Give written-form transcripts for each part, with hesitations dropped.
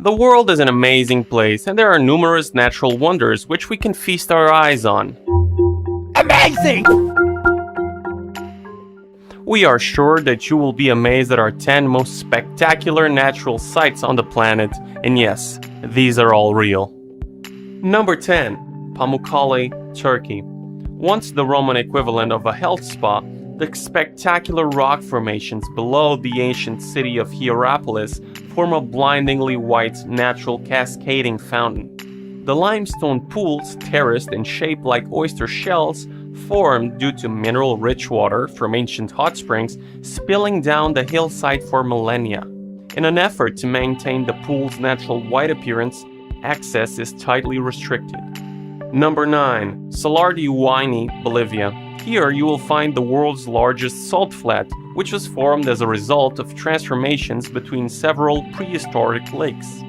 The world is an amazing place, and there are numerous natural wonders which we can feast our eyes on. Amazing! We are sure that you will be amazed at our 10 most spectacular natural sights on the planet, and yes, these are all real. Number 10. Pamukkale, Turkey. Once the Roman equivalent of a health spa, the spectacular rock formations below the ancient city of Hierapolis form a blindingly white natural cascading fountain. The limestone pools, terraced and shaped like oyster shells, formed due to mineral-rich water from ancient hot springs spilling down the hillside for millennia. In an effort to maintain the pool's natural white appearance, access is tightly restricted. Number 9. Salar de Uyuni, Bolivia. Here you will find the world's largest salt flat, which was formed as a result of transformations between several prehistoric lakes.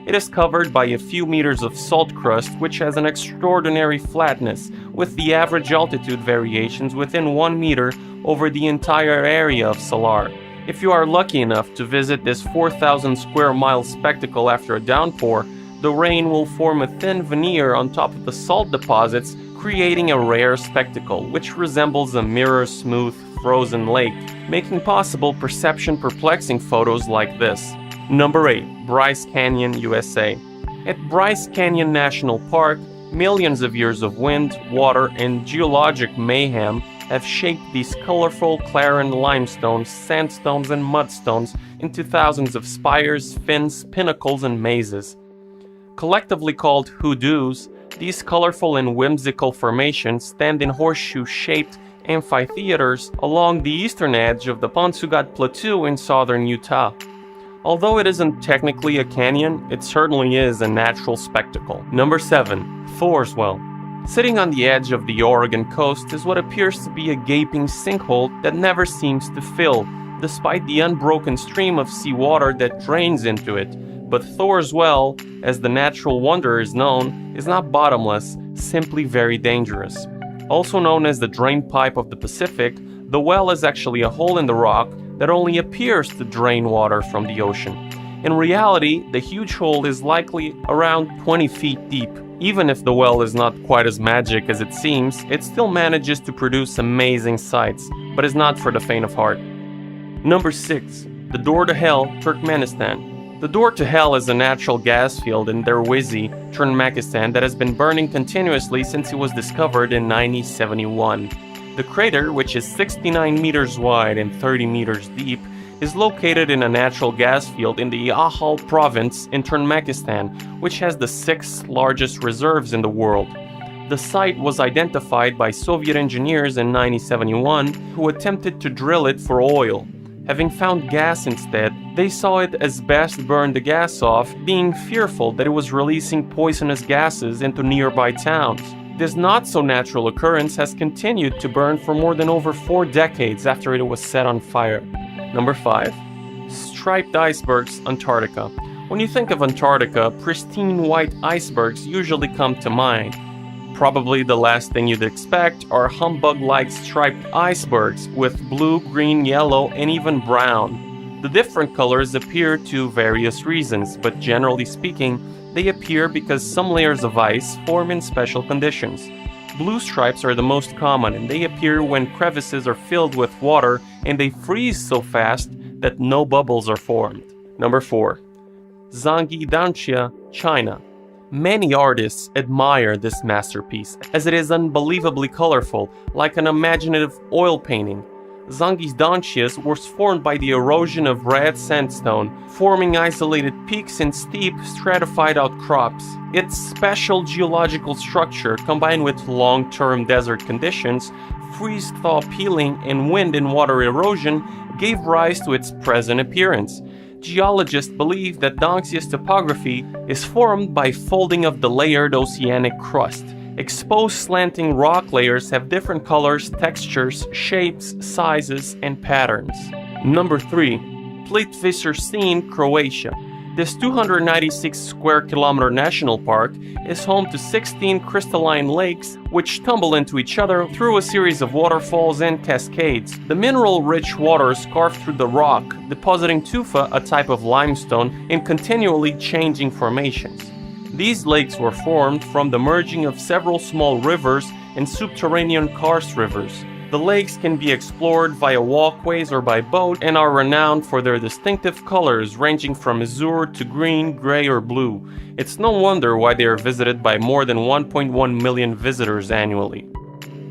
It is covered by a few meters of salt crust, which has an extraordinary flatness, with the average altitude variations within 1 meter over the entire area of Salar. If you are lucky enough to visit this 4,000 square mile spectacle after a downpour, the rain will form a thin veneer on top of the salt deposits, creating a rare spectacle which resembles a mirror-smooth frozen lake, making possible perception-perplexing photos like this. Number 8. Bryce Canyon, USA. At Bryce Canyon National Park, millions of years of wind, water, and geologic mayhem have shaped these colorful Clarion limestones, sandstones, and mudstones into thousands of spires, fins, pinnacles, and mazes. Collectively called hoodoos, these colorful and whimsical formations stand in horseshoe-shaped amphitheaters along the eastern edge of the Ponsugat Plateau in southern Utah. Although it isn't technically a canyon, it certainly is a natural spectacle. Number 7. Thor's Well. Sitting on the edge of the Oregon coast is what appears to be a gaping sinkhole that never seems to fill, despite the unbroken stream of seawater that drains into it. But Thor's Well, as the natural wonder is known, is not bottomless, simply very dangerous. Also known as the drain pipe of the Pacific, the well is actually a hole in the rock that only appears to drain water from the ocean. In reality, the huge hole is likely around 20 feet deep. Even if the well is not quite as magic as it seems, it still manages to produce amazing sights, but is not for the faint of heart. Number 6. The Door to Hell, Turkmenistan. The Door to Hell is a natural gas field in Derwezi, Turkmenistan that has been burning continuously since it was discovered in 1971. The crater, which is 69 meters wide and 30 meters deep, is located in a natural gas field in the Ahal province in Turkmenistan, which has the 6th largest reserves in the world. The site was identified by Soviet engineers in 1971 who attempted to drill it for oil. Having found gas instead, they saw it as best burn the gas off, being fearful that it was releasing poisonous gases into nearby towns. This not-so-natural occurrence has continued to burn for more than over 4 decades after it was set on fire. Number 5. Striped Icebergs, Antarctica. When you think of Antarctica, pristine white icebergs usually come to mind. Probably the last thing you'd expect are humbug-like striped icebergs with blue, green, yellow, and even brown. The different colors appear to various reasons, but generally speaking, they appear because some layers of ice form in special conditions. Blue stripes are the most common, and they appear when crevices are filled with water and they freeze so fast that no bubbles are formed. Number 4. Zhangyi Danxia, China. Many artists admire this masterpiece, as it is unbelievably colorful, like an imaginative oil painting. Zhangyi Danxia was formed by the erosion of red sandstone, forming isolated peaks and steep, stratified outcrops. Its special geological structure, combined with long-term desert conditions, freeze-thaw peeling, and wind and water erosion, gave rise to its present appearance. Geologists believe that Danxia's topography is formed by folding of the layered oceanic crust. Exposed slanting rock layers have different colors, textures, shapes, sizes, and patterns. Number 3. Plitvice Sea, Croatia. This 296 square kilometer national park is home to 16 crystalline lakes which tumble into each other through a series of waterfalls and cascades. The mineral-rich waters carve through the rock, depositing tufa, a type of limestone, in continually changing formations. These lakes were formed from the merging of several small rivers and subterranean karst rivers. The lakes can be explored via walkways or by boat and are renowned for their distinctive colors ranging from azure to green, gray, or blue. It's no wonder why they are visited by more than 1.1 million visitors annually.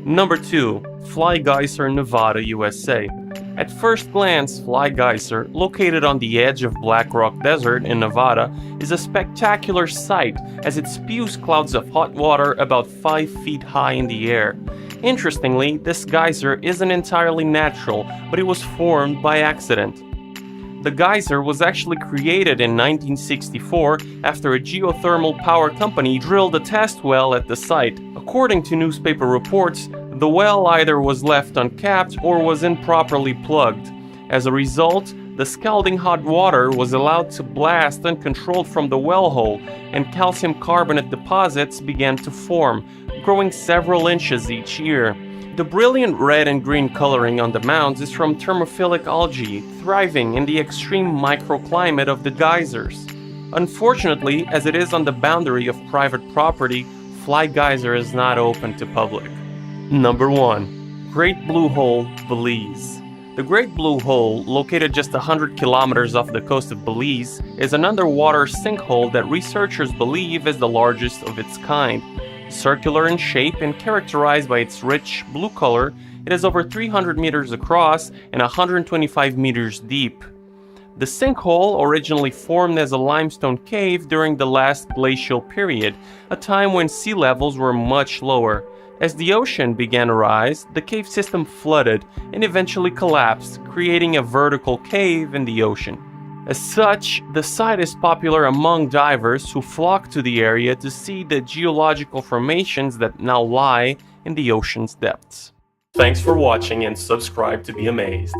Number 2. Fly Geyser, Nevada, USA. At first glance, Fly Geyser, located on the edge of Black Rock Desert in Nevada, is a spectacular sight as it spews clouds of hot water about 5 feet high in the air. Interestingly, this geyser isn't entirely natural, but it was formed by accident. The geyser was actually created in 1964 after a geothermal power company drilled a test well at the site. According to newspaper reports, the well either was left uncapped or was improperly plugged. As a result, the scalding hot water was allowed to blast uncontrolled from the well hole, and calcium carbonate deposits began to form, growing several inches each year. The brilliant red and green coloring on the mounds is from thermophilic algae thriving in the extreme microclimate of the geysers. Unfortunately, as it is on the boundary of private property, Fly Geyser is not open to public. Number 1. Great Blue Hole, Belize. The Great Blue Hole, located just 100 kilometers off the coast of Belize, is an underwater sinkhole that researchers believe is the largest of its kind. Circular in shape and characterized by its rich blue color, it is over 300 meters across and 125 meters deep. The sinkhole originally formed as a limestone cave during the last glacial period, a time when sea levels were much lower. As the ocean began to rise, the cave system flooded and eventually collapsed, creating a vertical cave in the ocean. As such, the site is popular among divers who flock to the area to see the geological formations that now lie in the ocean's depths. Thanks for watching and subscribe to be amazed.